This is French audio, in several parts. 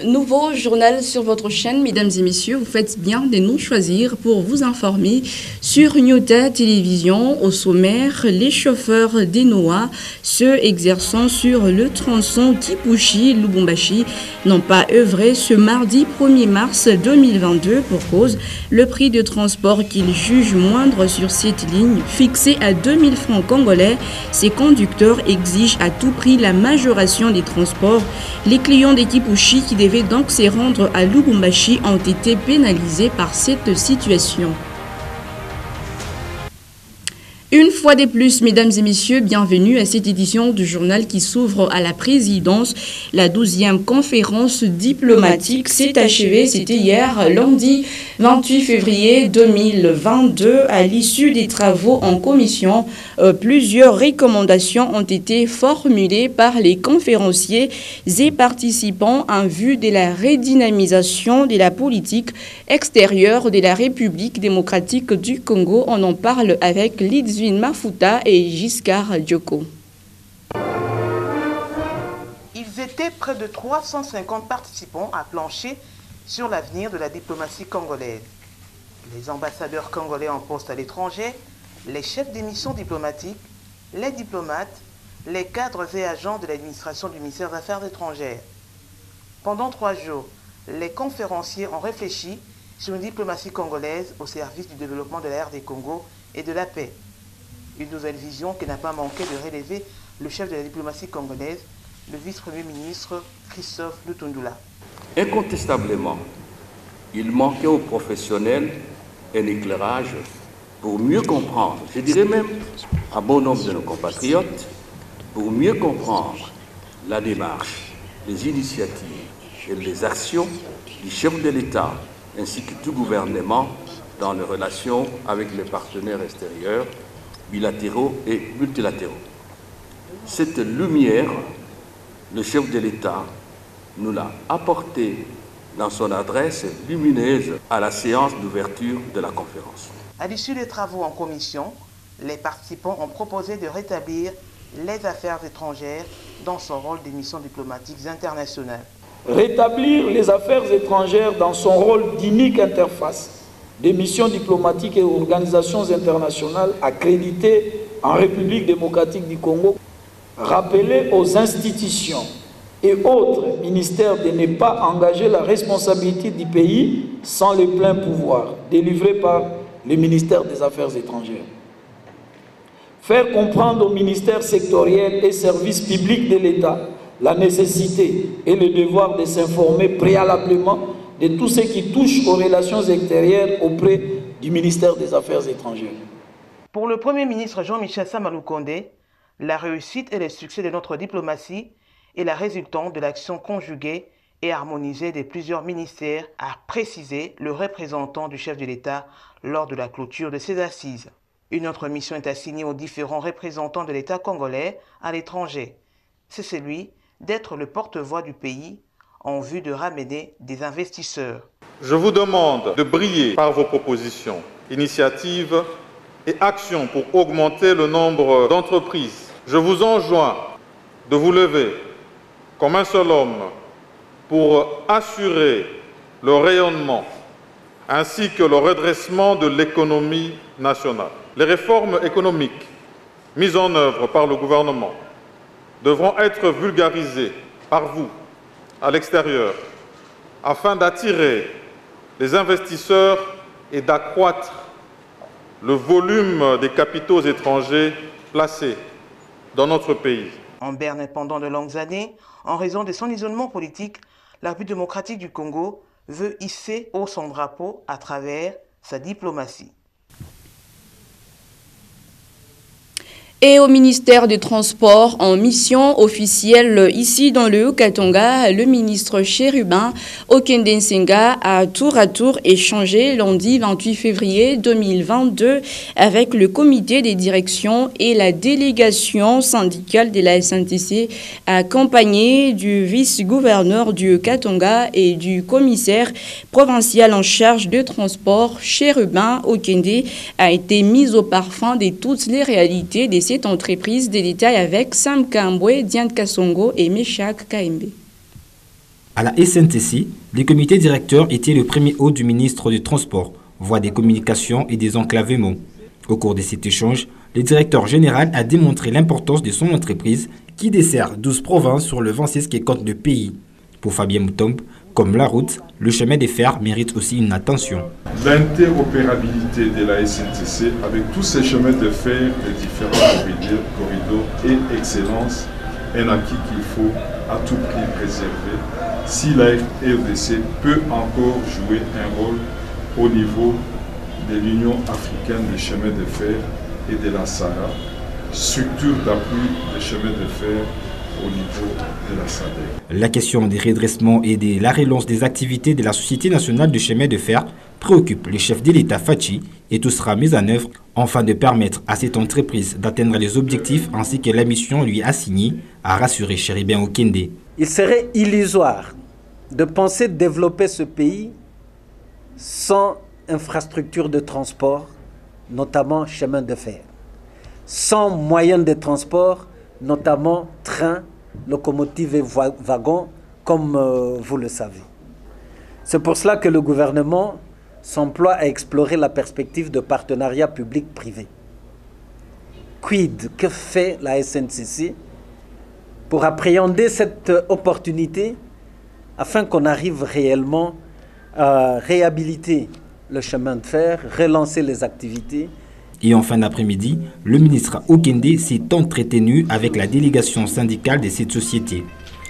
Nouveau journal sur votre chaîne, mesdames et messieurs, vous faites bien de nous choisir pour vous informer sur Nyota Télévision. Au sommaire, les chauffeurs d'Enoa, ceux exerçant sur le tronçon Kipushi-Lubumbashi, n'ont pas œuvré ce mardi 1er mars 2022 pour cause le prix de transport qu'ils jugent moindre sur cette ligne, fixé à 2000 francs congolais. Ces conducteurs exigent à tout prix la majoration des transports. Les clients des Kipushi qui devaient donc se rendre à Lubumbashi ont été pénalisés par cette situation. Une fois de plus, mesdames et messieurs, bienvenue à cette édition du journal qui s'ouvre à la présidence. La 12e conférence diplomatique s'est achevée, c'était hier, lundi 28 février 2022. À l'issue des travaux en commission, plusieurs recommandations ont été formulées par les conférenciers et participants en vue de la redynamisation de la politique extérieure de la République démocratique du Congo. On en parle avec Lidzwin Mafuta et Giscard Dioko. Ils étaient près de 350 participants à plancher sur l'avenir de la diplomatie congolaise. Les ambassadeurs congolais en poste à l'étranger, les chefs des missions diplomatiques, les diplomates, les cadres et agents de l'administration du ministère des Affaires étrangères. Pendant 3 jours, les conférenciers ont réfléchi sur une diplomatie congolaise au service du développement de la RD Congo et de la paix. Une nouvelle vision qui n'a pas manqué de relever le chef de la diplomatie congolaise, le vice-premier ministre Christophe Lutundula. Incontestablement, il manquait aux professionnels un éclairage pour mieux comprendre, je dirais même à bon nombre de nos compatriotes, pour mieux comprendre la démarche, les initiatives et les actions du chef de l'État ainsi que du gouvernement dans les relations avec les partenaires extérieurs, bilatéraux et multilatéraux. Cette lumière, le chef de l'État nous l'a apportée dans son adresse lumineuse à la séance d'ouverture de la conférence. À l'issue des travaux en commission, les participants ont proposé de rétablir les affaires étrangères dans son rôle des missions diplomatiques internationales. Rétablir les affaires étrangères dans son rôle d'unique interface des missions diplomatiques et organisations internationales accréditées en République démocratique du Congo. Rappeler aux institutions et autres ministères de ne pas engager la responsabilité du pays sans les pleins pouvoirs délivrés par le ministère des Affaires étrangères. Faire comprendre aux ministères sectoriels et services publics de l'État la nécessité et le devoir de s'informer préalablement de tout ce qui touche aux relations extérieures auprès du ministère des Affaires étrangères. Pour le Premier ministre Jean-Michel Samaloukonde, la réussite et le succès de notre diplomatie est la résultante de l'action conjuguée et harmonisée de plusieurs ministères, a précisé le représentant du chef de l'État lors de la clôture de ces assises. Une autre mission est assignée aux différents représentants de l'État congolais à l'étranger. C'est celui d'être le porte-voix du pays en vue de ramener des investisseurs. Je vous demande de briller par vos propositions, initiatives et actions pour augmenter le nombre d'entreprises. Je vous enjoins de vous lever comme un seul homme pour assurer le rayonnement ainsi que le redressement de l'économie nationale. Les réformes économiques mises en œuvre par le gouvernement devront être vulgarisées par vous à l'extérieur afin d'attirer les investisseurs et d'accroître le volume des capitaux étrangers placés dans notre pays. En berne pendant de longues années, en raison de son isolement politique, la République démocratique du Congo veut hisser haut son drapeau à travers sa diplomatie. Et au ministère des Transports, en mission officielle ici dans le Haut-Katanga, le ministre Chérubin Okende Nsenga a tour à tour échangé lundi 28 février 2022 avec le comité des directions et la délégation syndicale de la SNTC, accompagné du vice-gouverneur du Haut-Katanga et du commissaire provincial en charge de transport. Chérubin Okende a été mis au parfum de toutes les réalités de cette entreprise. Des détails avec Sam Kambwe, Diane Kassongo et Meshak Kaembe. À la SNTC, le comité directeur était le premier hôte du ministre du Transport, voie des communications et des enclavements. Au cours de cet échange, le directeur général a démontré l'importance de son entreprise qui dessert 12 provinces sur le 26 qui compte le pays. Pour Fabien Moutombe, comme la route, le chemin de fer mérite aussi une attention. L'interopérabilité de la SNTC avec tous ces chemins de fer des différents corridors et excellence, un acquis qu'il faut à tout prix préserver si la RDC peut encore jouer un rôle au niveau de l'Union africaine des chemins de fer et de la SARA, structure d'appui des chemins de fer au niveau de la SADC. La question des redressements et de la relance des activités de la Société nationale de chemin de fer préoccupe le chef de l'État Fachi et tout sera mis en œuvre afin de permettre à cette entreprise d'atteindre les objectifs ainsi que la mission lui assignée, a rassuré Cherubin Okende. Il serait illusoire de penser développer ce pays sans infrastructure de transport, notamment chemin de fer, sans moyens de transport, notamment trains, locomotives et wagons, comme vous le savez. C'est pour cela que le gouvernement s'emploie à explorer la perspective de partenariat public-privé. Quid, que fait la SNCC pour appréhender cette opportunité afin qu'on arrive réellement à réhabiliter le chemin de fer, relancer les activités. Et en fin d'après-midi, le ministre Okende s'est entretenu avec la délégation syndicale de cette société.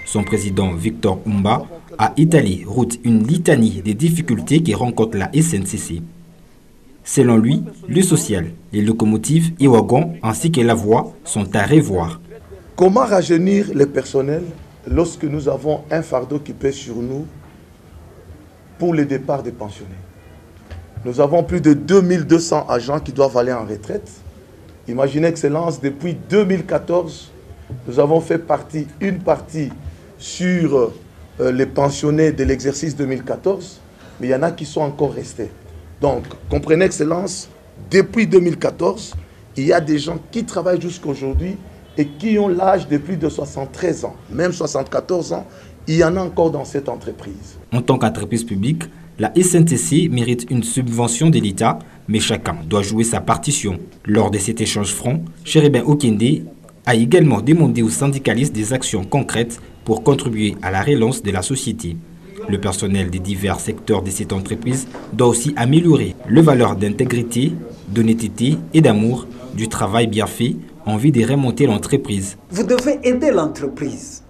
Son président Victor Umba a étalé route une litanie des difficultés que rencontre la SNCC. Selon lui, le social, les locomotives et wagons ainsi que la voie sont à revoir. Comment rajeunir les personnels lorsque nous avons un fardeau qui pèse sur nous pour le départ des pensionnés? Nous avons plus de 2200 agents qui doivent aller en retraite. Imaginez, Excellence, depuis 2014, nous avons fait une partie sur les pensionnés de l'exercice 2014, mais il y en a qui sont encore restés. Donc, comprenez, Excellence, depuis 2014, il y a des gens qui travaillent jusqu'à aujourd'hui et qui ont l'âge de plus de 73 ans, même 74 ans, il y en a encore dans cette entreprise. En tant qu'entreprise publique, la SNTC mérite une subvention de l'État, mais chacun doit jouer sa partition. Lors de cet échange franc, Cherubin Okende a également demandé aux syndicalistes des actions concrètes pour contribuer à la relance de la société. Le personnel des divers secteurs de cette entreprise doit aussi améliorer les valeurs d'intégrité, d'honnêteté et d'amour du travail bien fait en vue de remonter l'entreprise. Vous devez aider l'entreprise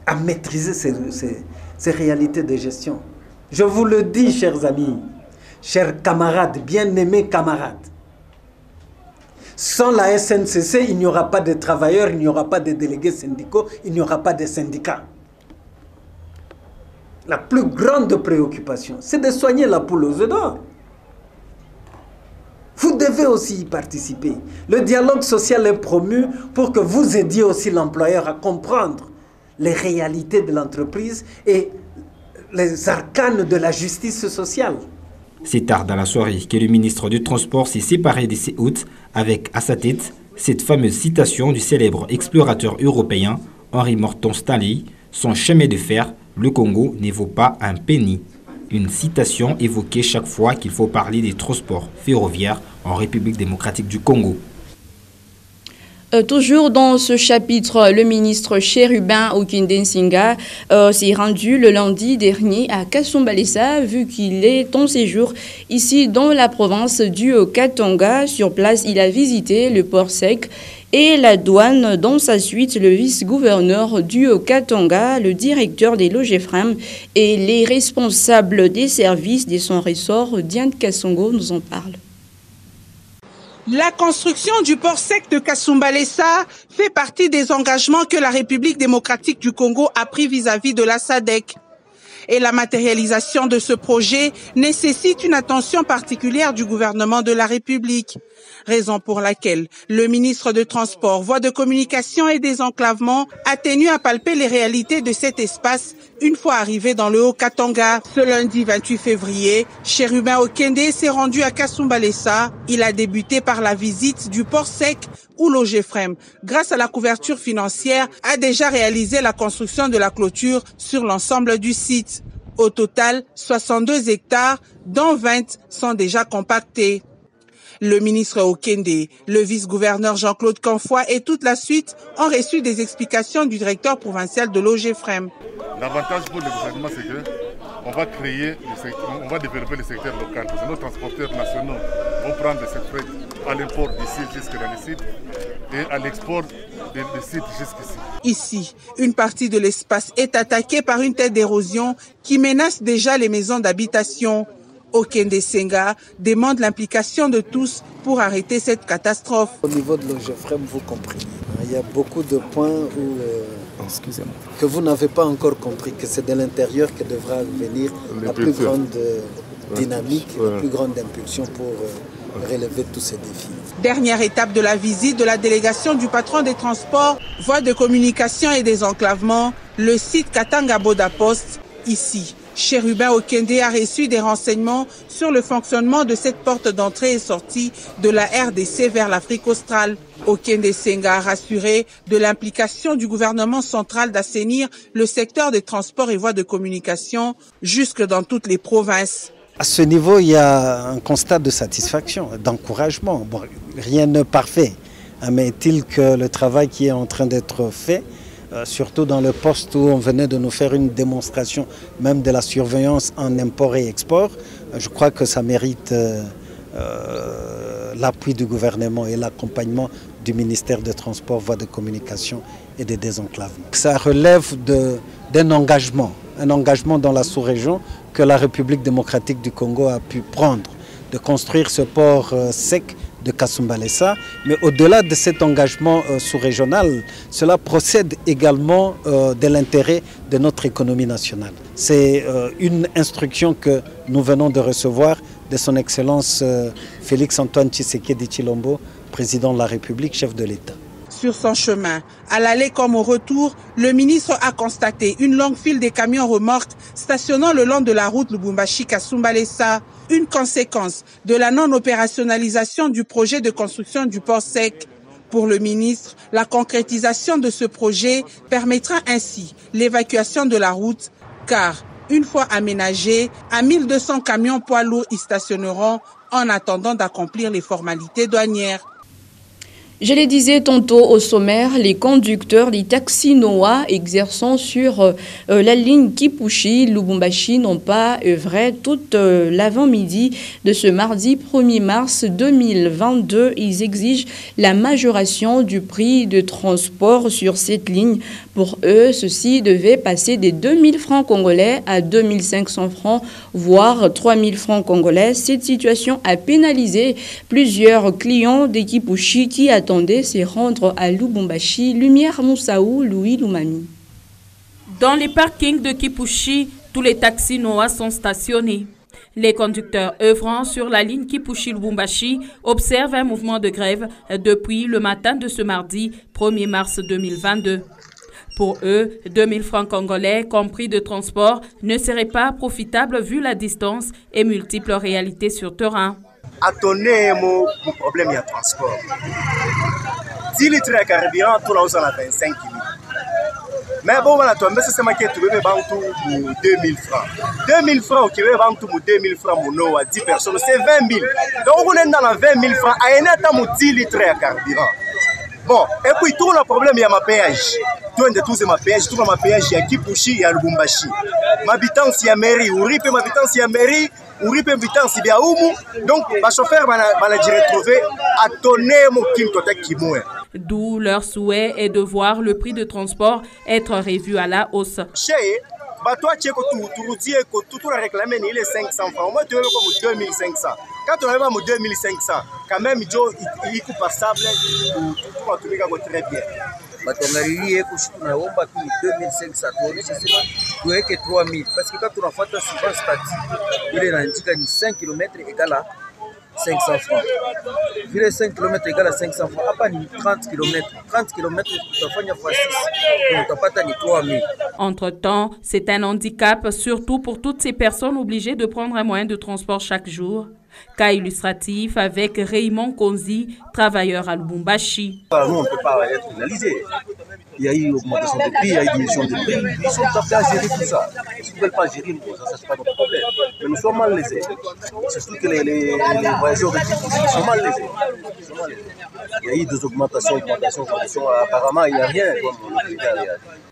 à maîtriser ces réalités de gestion. Je vous le dis, chers amis, chers camarades, bien-aimés camarades. Sans la SNCC, il n'y aura pas de travailleurs, il n'y aura pas de délégués syndicaux, il n'y aura pas de syndicats. La plus grande préoccupation, c'est de soigner la poule aux œufs d'or. Vous devez aussi y participer. Le dialogue social est promu pour que vous aidiez aussi l'employeur à comprendre les réalités de l'entreprise et les arcanes de la justice sociale. C'est tard dans la soirée que le ministre du Transport s'est séparé de ses hôtes avec à sa tête cette fameuse citation du célèbre explorateur européen Henri Morton Stanley, « Son chemin de fer, le Congo ne vaut pas un penny ». Une citation évoquée chaque fois qu'il faut parler des transports ferroviaires en République démocratique du Congo. Toujours dans ce chapitre, le ministre Cherubin Okende Nsinga s'est rendu le lundi dernier à Kasumbalesa, vu qu'il est en séjour ici dans la province du Katanga. Sur place, il a visité le port sec et la douane. Dans sa suite, le vice-gouverneur du Katanga, le directeur des Logefram et les responsables des services de son ressort, Diane Kassongo, nous en parlent. La construction du port sec de Kasumbalesa fait partie des engagements que la République démocratique du Congo a pris vis-à-vis de la SADC. Et la matérialisation de ce projet nécessite une attention particulière du gouvernement de la République. Raison pour laquelle le ministre de Transport, Voies de Communication et Désenclavement a tenu à palper les réalités de cet espace une fois arrivé dans le Haut-Katanga. Ce lundi 28 février, Chérubin Okende s'est rendu à Kasumbalesa. Il a débuté par la visite du port sec où l'OGEFREM, grâce à la couverture financière, a déjà réalisé la construction de la clôture sur l'ensemble du site. Au total, 62 hectares, dont 20 sont déjà compactés. Le ministre Okende, le vice-gouverneur Jean-Claude Canfoy et toute la suite ont reçu des explications du directeur provincial de l'OGEFREM. L'avantage pour le gouvernement, c'est qu'on va créer, on va développer le secteur local. Parce que nos transporteurs nationaux vont prendre cette fret à l'import d'ici jusqu'à dans le site et à l'export des sites jusqu'ici. Ici, une partie de l'espace est attaquée par une tête d'érosion qui menace déjà les maisons d'habitation. Okende Senga demande l'implication de tous pour arrêter cette catastrophe. Au niveau de l'OGEFREM, vous comprenez, il y a beaucoup de points que vous n'avez pas encore compris, que c'est de l'intérieur que devra venir la plus grande dynamique, la plus grande impulsion pour relever tous ces défis. Dernière étape de la visite de la délégation du patron des transports, Voies de Communication et Désenclavement, le site Katanga Boda Post, ici. Chérubin Okende a reçu des renseignements sur le fonctionnement de cette porte d'entrée et sortie de la RDC vers l'Afrique australe. Okende Senga a rassuré de l'implication du gouvernement central d'assainir le secteur des transports et voies de communication jusque dans toutes les provinces. À ce niveau, il y a un constat de satisfaction, d'encouragement. Bon, rien n'est parfait, mais est-il que le travail qui est en train d'être fait, surtout dans le poste où on venait de nous faire une démonstration même de la surveillance en import et export, je crois que ça mérite l'appui du gouvernement et l'accompagnement du ministère des Transports, Voies de Communication et des Désenclavements. Ça relève d'un engagement dans la sous-région que la République démocratique du Congo a pu prendre, de construire ce port sec de Kasumbalesa, mais au-delà de cet engagement sous-régional, cela procède également de l'intérêt de notre économie nationale. C'est une instruction que nous venons de recevoir de son Excellence Félix-Antoine Tshisekedi Tshilombo, président de la République, chef de l'État. Sur son chemin, à l'aller comme au retour, le ministre a constaté une longue file de camions remorques stationnant le long de la route Lubumbashi-Kasumbalesa, une conséquence de la non-opérationnalisation du projet de construction du port sec. Pour le ministre, la concrétisation de ce projet permettra ainsi l'évacuation de la route, car une fois aménagée, à 1200 camions poids lourds y stationneront en attendant d'accomplir les formalités douanières. Je le disais tantôt au sommaire, les conducteurs des taxis Noah exerçant sur la ligne Kipushi-Lubumbashi n'ont pas œuvré toute l'avant-midi de ce mardi 1er mars 2022. Ils exigent la majoration du prix de transport sur cette ligne. Pour eux, ceci devait passer des 2000 francs congolais à 2500 francs, voire 3000 francs congolais. Cette situation a pénalisé plusieurs clients des Kipushi qui attendaient se rendre à Lubumbashi. Lumière Moussaou, Louis Loumami. Dans les parkings de Kipushi, tous les taxis Noah sont stationnés. Les conducteurs œuvrant sur la ligne Kipushi-Lubumbashi observent un mouvement de grève depuis le matin de ce mardi 1er mars 2022. Pour eux, 2000 francs congolais compris de transport ne seraient pas profitables vu la distance et multiples réalités sur terrain. Attendez mon problème, il y a transport. 10 litres de carburant, tout là, on a 25 000. Mais bon, voilà, toi, mais c'est moi qui ai trouvé 2000 francs. 2000 francs, qui veut vendre 2000 francs, mon à 10 personnes, c'est 20 000. Donc, on est dans les 20 000 francs, à un état, 10 litres de carburant. Bon, et puis tout le problème, il y a ma péage. Tout ma péage, tout ma péage, il y a Kipushi, il y a Lubumbashi. Ma habitance, il y a mairie, Uripe, ma habitance, il y a mairie, Uripe, ma habitance, il y a Oumu. Donc, ma chauffeur m'a dit retrouver à tonner mon Kim Totek Kimoué. D'où leur souhait est de voir le prix de transport être revu à la hausse. Toi, tu as tout réclamé, il est 500 francs. Moi, tu veux comme 2500. Quand on arrive à 2500, quand même, il est passable pour tout le monde très bien. Batongali eko tunaomba tu 2500 tuoneshe tuweke 3000 parce que quand tunafata suivant statut ile inaandika ni 5 km égale 500 francs. Virer 5 km égale à 500 francs. Après 30 km. 30 km, tu vas faire fois 6. Donc, tu n'as pas 3 000. Entre-temps, c'est un handicap, surtout pour toutes ces personnes obligées de prendre un moyen de transport chaque jour. Cas illustratif avec Raymond Konzi, travailleur à Lubumbashi. Nous, on ne peut pas être pénalisé. Il y a eu augmentation de prix, il y a eu diminution de prix. Ils sont appelés à gérer tout ça. S'ils ne veulent pas gérer, ça c'est pas notre problème. Mais nous sommes mal lésés. C'est surtout que les voyageurs de type sont mal lésés. Il y a eu des augmentations. Apparemment, il n'y a rien.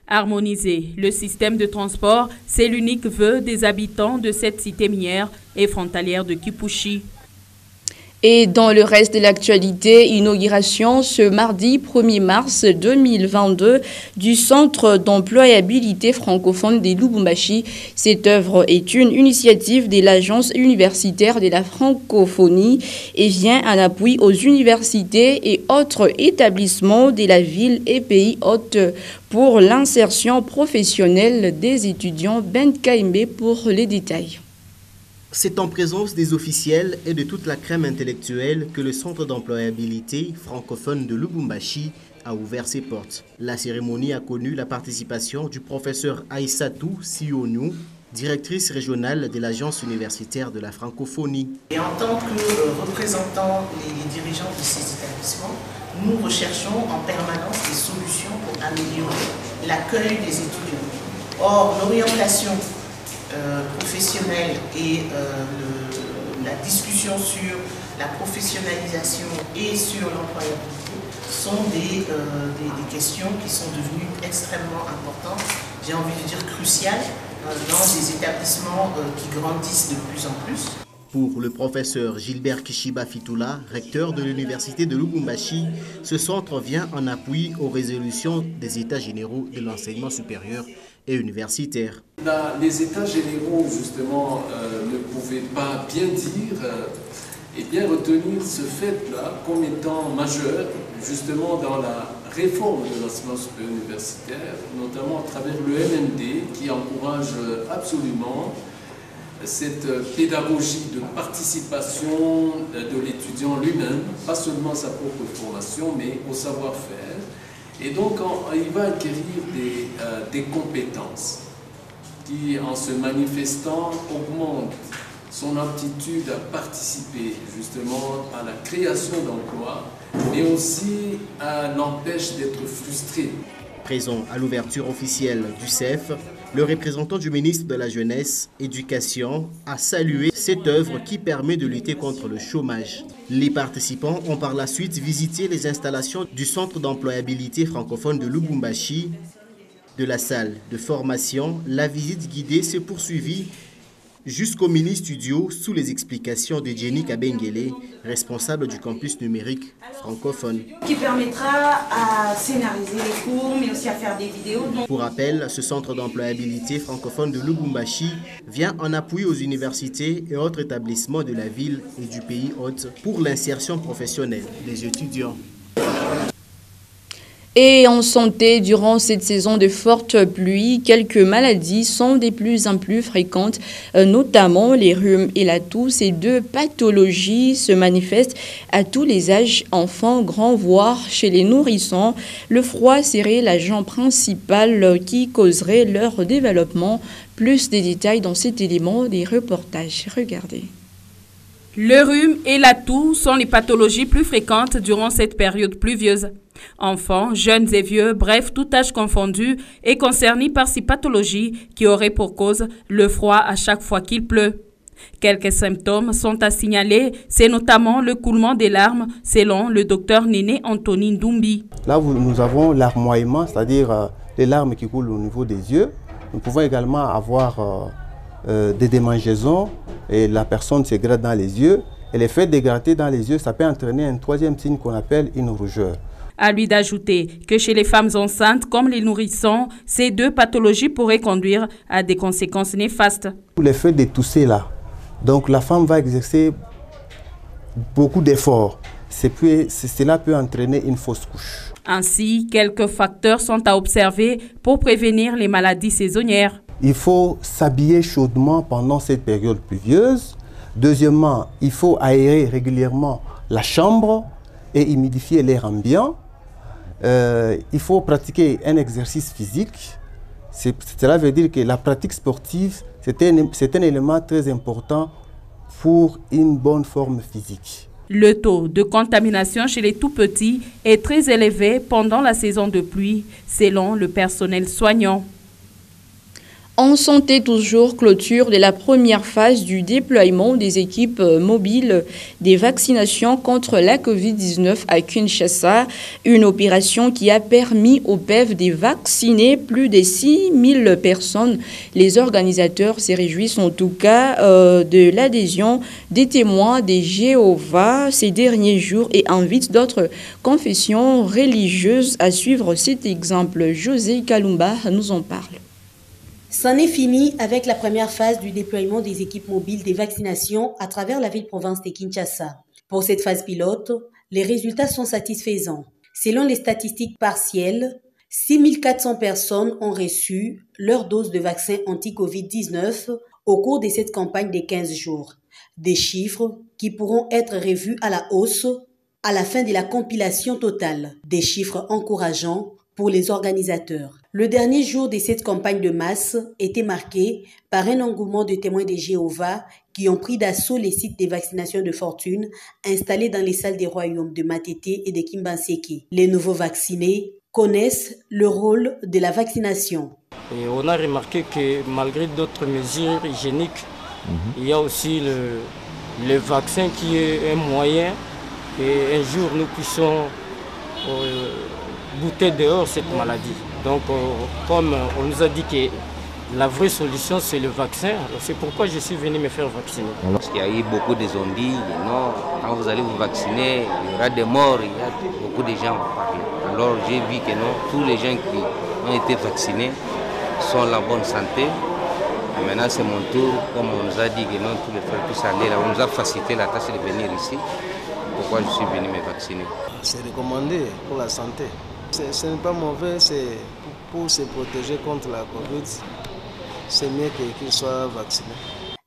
Harmoniser le système de transport, c'est l'unique vœu des habitants de cette cité minière et frontalière de Kipushi. Et dans le reste de l'actualité, inauguration ce mardi 1er mars 2022 du Centre d'employabilité francophone des Lubumbashi. Cette œuvre est une initiative de l'Agence universitaire de la francophonie et vient en appui aux universités et autres établissements de la ville et pays hôtes pour l'insertion professionnelle des étudiants. Ben Kaimbe pour les détails. C'est en présence des officiels et de toute la crème intellectuelle que le Centre d'employabilité francophone de Lubumbashi a ouvert ses portes. La cérémonie a connu la participation du professeur Aïssatou Sionou, directrice régionale de l'Agence universitaire de la francophonie. Et en tant que représentant les dirigeants de ces établissements, nous recherchons en permanence des solutions pour améliorer l'accueil des étudiants. Or, l'orientation professionnelle et la discussion sur la professionnalisation et sur l'employabilité sont des questions qui sont devenues extrêmement importantes, j'ai envie de dire cruciales, dans des établissements qui grandissent de plus en plus. Pour le professeur Gilbert Kishiba Fitula, recteur de l'université de Lubumbashi, ce centre vient en appui aux résolutions des états généraux de l'enseignement supérieur et universitaire. Les états généraux, justement, ne pouvaient pas bien dire et bien retenir ce fait-là comme étant majeur, justement, dans la réforme de l'enseignement supérieur universitaire, notamment à travers le MND, qui encourage absolument cette pédagogie de participation de l'étudiant lui-même, pas seulement sa propre formation, mais au savoir-faire. Et donc, il va acquérir des compétences qui, en se manifestant, augmentent son aptitude à participer justement à la création d'emplois, mais aussi l'empêche d'être frustré. Présent à l'ouverture officielle du CEF, le représentant du ministre de la Jeunesse, Éducation, a salué cette œuvre qui permet de lutter contre le chômage. Les participants ont par la suite visité les installations du Centre d'employabilité francophone de Lubumbashi. De la salle de formation, la visite guidée s'est poursuivie jusqu'au mini-studio sous les explications de Jenny Kabengele, responsable du campus numérique francophone. Qui permettra à scénariser les cours, mais aussi à faire des vidéos. Pour rappel, ce centre d'employabilité francophone de Lubumbashi vient en appui aux universités et autres établissements de la ville et du pays hôte pour l'insertion professionnelle des étudiants. Et en santé, durant cette saison de fortes pluies, quelques maladies sont de plus en plus fréquentes, notamment les rhumes et la toux. Ces deux pathologies se manifestent à tous les âges, enfants, grands, voire chez les nourrissons. Le froid serait l'agent principal qui causerait leur développement. Plus de détails dans cet élément des reportages. Regardez. Le rhume et la toux sont les pathologies plus fréquentes durant cette période pluvieuse. Enfants, jeunes et vieux, bref, tout âge confondu, est concerné par ces pathologies qui auraient pour cause le froid à chaque fois qu'il pleut. Quelques symptômes sont à signaler, c'est notamment le coulement des larmes, selon le docteur Néné Anthony Ndumbi. Là, nous avons larmoiement, c'est-à-dire les larmes qui coulent au niveau des yeux. Nous pouvons également avoir des démangeaisons et la personne se gratte dans les yeux. Et l'effet de gratter dans les yeux, ça peut entraîner un troisième signe qu'on appelle une rougeur. À lui d'ajouter que chez les femmes enceintes comme les nourrissons, ces deux pathologies pourraient conduire à des conséquences néfastes. L'effet de tousser là, donc la femme va exercer beaucoup d'efforts. Cela peut entraîner une fausse couche. Ainsi, quelques facteurs sont à observer pour prévenir les maladies saisonnières. Il faut s'habiller chaudement pendant cette période pluvieuse. Deuxièmement, il faut aérer régulièrement la chambre et humidifier l'air ambiant. Il faut pratiquer un exercice physique. Cela veut dire que la pratique sportive, c'est un élément très important pour une bonne forme physique. Le taux de contamination chez les tout-petits est très élevé pendant la saison de pluie, selon le personnel soignant. En santé toujours, clôture de la première phase du déploiement des équipes mobiles des vaccinations contre la Covid-19 à Kinshasa, une opération qui a permis au PEV de vacciner plus de 6000 personnes. Les organisateurs se réjouissent en tout cas de l'adhésion des témoins des Jéhovah ces derniers jours et invitent d'autres confessions religieuses à suivre cet exemple. José Kalumba nous en parle. C'en est fini avec la première phase du déploiement des équipes mobiles des vaccinations à travers la ville-province de Kinshasa. Pour cette phase pilote, les résultats sont satisfaisants. Selon les statistiques partielles, 6400 personnes ont reçu leur dose de vaccin anti-Covid-19 au cours de cette campagne de 15 jours. Des chiffres qui pourront être revus à la hausse à la fin de la compilation totale. Des chiffres encourageants pour les organisateurs. Le dernier jour de cette campagne de masse était marqué par un engouement de témoins de Jéhovah qui ont pris d'assaut les sites de vaccination de fortune installés dans les salles des royaumes de Matete et de Kimbanseke. Les nouveaux vaccinés connaissent le rôle de la vaccination. Et on a remarqué que malgré d'autres mesures hygiéniques, il y a aussi le vaccin qui est un moyen et un jour nous puissions bouter dehors cette maladie. Donc comme on nous a dit que la vraie solution c'est le vaccin, c'est pourquoi je suis venu me faire vacciner. Parce qu'il y a eu beaucoup de zombies, non, quand vous allez vous vacciner, il y aura des morts, il y a beaucoup de gens vont parler. Alors j'ai vu que non, tous les gens qui ont été vaccinés sont en la bonne santé. Et maintenant c'est mon tour, comme on nous a dit que non, tous les frères puissent aller là, on nous a facilité la tâche de venir ici. Pourquoi je suis venu me vacciner? C'est recommandé pour la santé. Ce n'est pas mauvais, c'est pour se protéger contre la Covid. C'est mieux qu'ils soient vaccinés.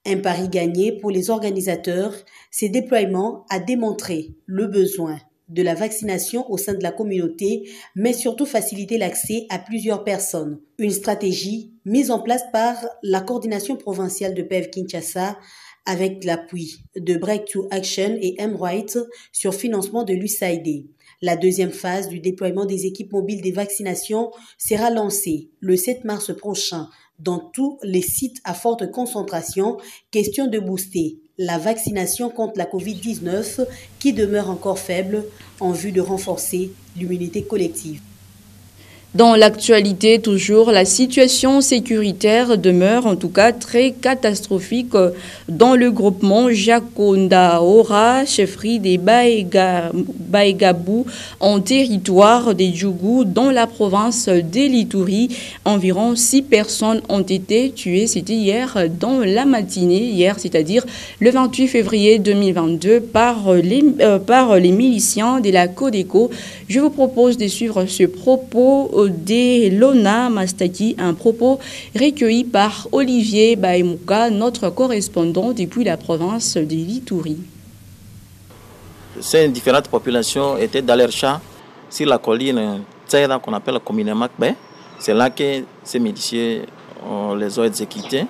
Un pari gagné pour les organisateurs, ces déploiements a démontré le besoin de la vaccination au sein de la communauté, mais surtout faciliter l'accès à plusieurs personnes. Une stratégie mise en place par la coordination provinciale de PEV Kinshasa avec l'appui de Breakthrough Action et M-Right sur financement de l'USAID. La deuxième phase du déploiement des équipes mobiles des vaccinations sera lancée le 7 mars prochain dans tous les sites à forte concentration, question de booster la vaccination contre la Covid-19 qui demeure encore faible en vue de renforcer l'immunité collective. Dans l'actualité, toujours, la situation sécuritaire demeure en tout cas très catastrophique dans le groupement Jakondaora, chefferie des Baegabou, en territoire des Djougou, dans la province d'Elituri. Environ 6 personnes ont été tuées. C'était hier dans la matinée, hier, c'est-à-dire le 28 février 2022, par les miliciens de la Codeco. Je vous propose de suivre ce propos de Lona Mastaki, un propos recueilli par Olivier Baemouka, notre correspondant depuis la province de l'Ituri. Ces différentes populations étaient dans leur champ sur la colline Tsaïra qu'on appelle communément Kbe. C'est là que ces miliciens les ont exécutés.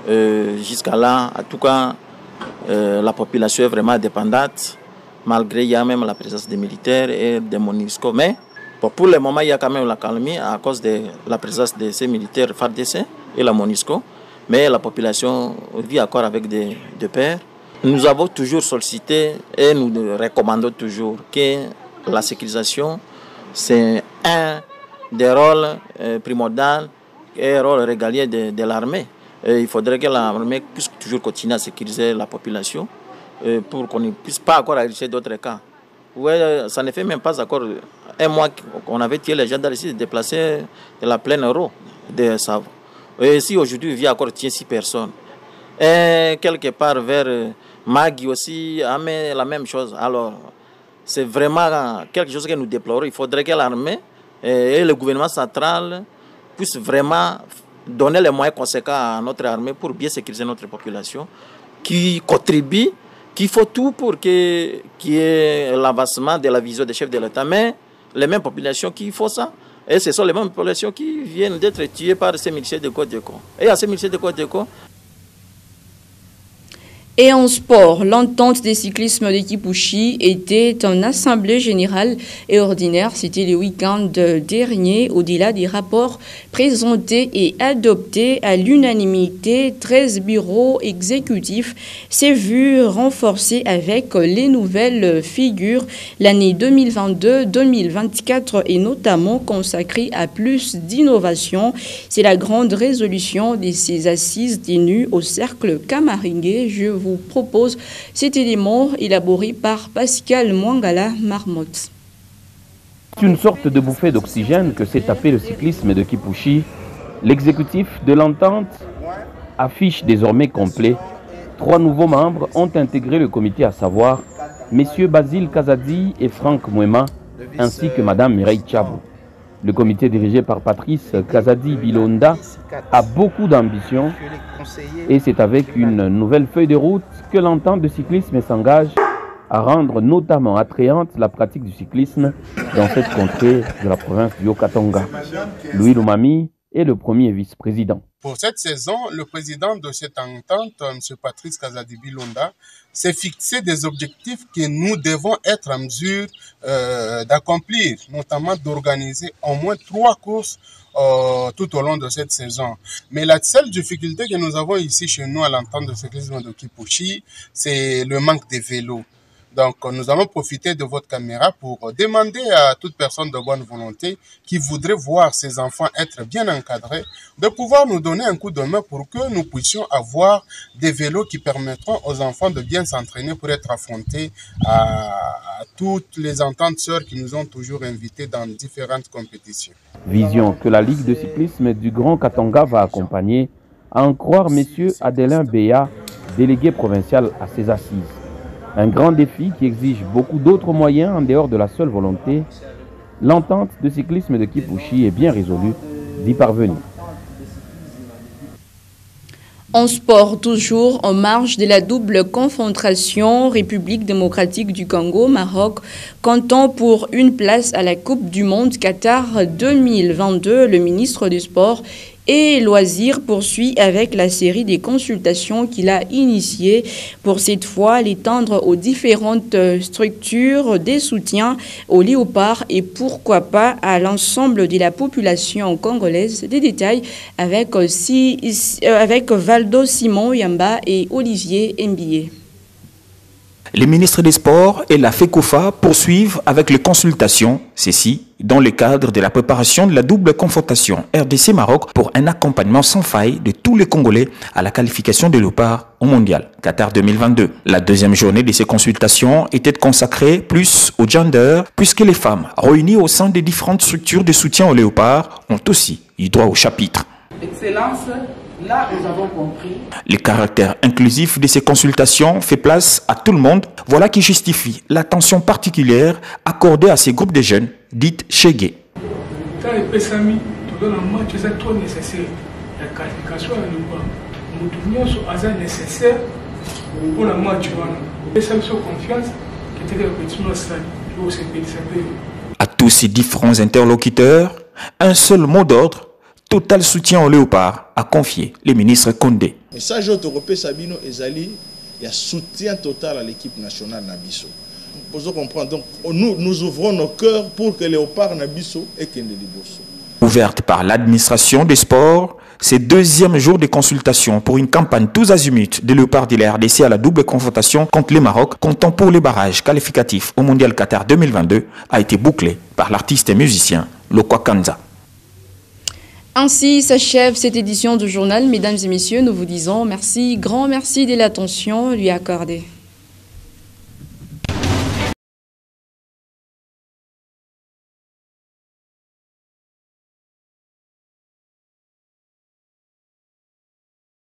Jusqu'à là, en tout cas, la population est vraiment dépendante, malgré il y a même la présence des militaires et des MONUSCO. Mais pour le moment, il y a quand même la calmie à cause de la présence de ces militaires FARDC et la MONUSCO. Mais la population vit encore avec des peurs. Nous avons toujours sollicité et nous recommandons toujours que la sécurisation, c'est un des rôles primordiaux et un rôle régalien de l'armée. Il faudrait que l'armée puisse toujours continuer à sécuriser la population pour qu'on ne puisse pas encore arriver d'autres cas. Ouais, ça ne fait même pas encore un mois qu'on avait tué les gens dans les sites déplacés de la plaine Euro de Savo. Et ici, aujourd'hui, il vient encore tuer 6 personnes. Et quelque part vers Magui aussi, mais la même chose. Alors, c'est vraiment quelque chose que nous déplorons. Il faudrait que l'armée et le gouvernement central puissent vraiment donner les moyens conséquents à notre armée pour bien sécuriser notre population, qui contribuent, qui font tout pour qu'il y ait l'avancement de la vision des chefs de l'État. Mais les mêmes populations qui font ça, et ce sont les mêmes populations qui viennent d'être tuées par ces miliciens de Codeco. Et à ces miliciens de Codeco, et en sport, l'entente des cyclismes de Kipouchi était en assemblée générale et ordinaire. C'était le week-end dernier. Au-delà des rapports présentés et adoptés à l'unanimité, 13 bureaux exécutifs s'est vu renforcé avec les nouvelles figures. L'année 2022-2024 est notamment consacrée à plus d'innovation. C'est la grande résolution de ces assises tenues au cercle Kamaringué. Je vous propose cet élément élaboré par Pascal Mwangala Marmotte. C'est une sorte de bouffée d'oxygène que s'est tapé le cyclisme de Kipouchi. L'exécutif de l'entente affiche désormais complet. 3 nouveaux membres ont intégré le comité, à savoir messieurs Basile Kazadi et Franck Mouema, ainsi que madame Mireille Tchabou. Le comité dirigé par Patrice Kazadi Bilonda a beaucoup d'ambition et c'est avec une nouvelle feuille de route que l'entente de cyclisme s'engage à rendre notamment attrayante la pratique du cyclisme dans cette contrée de la province du Haut-Katanga. Louis Lumami est le premier vice-président. Pour cette saison, le président de cette entente, M. Patrice Kazadi Bilonda, s'est fixé des objectifs que nous devons être en mesure d'accomplir, notamment d'organiser au moins 3 courses tout au long de cette saison. Mais la seule difficulté que nous avons ici chez nous à l'entente de cyclisme de Kipouchi, c'est le manque de vélos. Donc, nous allons profiter de votre caméra pour demander à toute personne de bonne volonté qui voudrait voir ses enfants être bien encadrés, de pouvoir nous donner un coup de main pour que nous puissions avoir des vélos qui permettront aux enfants de bien s'entraîner pour être affrontés à toutes les ententes sœurs qui nous ont toujours invités dans différentes compétitions. Vision que la Ligue de cyclisme du Grand Katanga va accompagner, à en croire M. Adelin Béa, délégué provincial à ces assises. Un grand défi qui exige beaucoup d'autres moyens en dehors de la seule volonté. L'entente de cyclisme de Kipouchi est bien résolue d'y parvenir. En sport, toujours en marge de la double confrontation République démocratique du Congo-Maroc, comptant pour une place à la Coupe du Monde Qatar 2022, le ministre du Sport et Loisirs poursuit avec la série des consultations qu'il a initiées pour cette fois l'étendre aux différentes structures des soutiens aux léopards et pourquoi pas à l'ensemble de la population congolaise. Des détails avec Valdo Simon Yamba et Olivier Mbilé. Les ministres des Sports et la FECOFA poursuivent avec les consultations, ceci dans le cadre de la préparation de la double confrontation RDC-Maroc pour un accompagnement sans faille de tous les Congolais à la qualification de léopard au Mondial Qatar 2022. La deuxième journée de ces consultations était consacrée plus au gender, puisque les femmes réunies au sein des différentes structures de soutien aux léopards ont aussi eu droit au chapitre. Excellence, là nous avons compris. Le caractère inclusif de ces consultations fait place à tout le monde. Voilà qui justifie l'attention particulière accordée à ces groupes de jeunes, dites Chegué. Quand les PSAMI, tout le monde, c'est trop nécessaire. La qualification à l'Europe, nous devons sur nécessaire pour la moitié. Les PSAMI sont confiance, qui étaient répétitions au stade, au CP. À tous ces différents interlocuteurs, un seul mot d'ordre. Total soutien au léopard, a confié le ministre Condé. Le message européen Sabino Ezali, il y a soutien total à l'équipe nationale Nabiso. Pour comprendre, donc nous ouvrons nos cœurs pour que léopard Nabiso et Kende Liboso. Ouverte par l'administration des sports, ces deuxième jour de consultation pour une campagne tous azimuts de léopard de la RDC à la double confrontation contre le Maroc, comptant pour les barrages qualificatifs au Mondial Qatar 2022, a été bouclé par l'artiste et musicien Lokwa Kanza. Ainsi s'achève cette édition du journal. Mesdames et messieurs, nous vous disons merci, grand merci de l'attention lui accordée.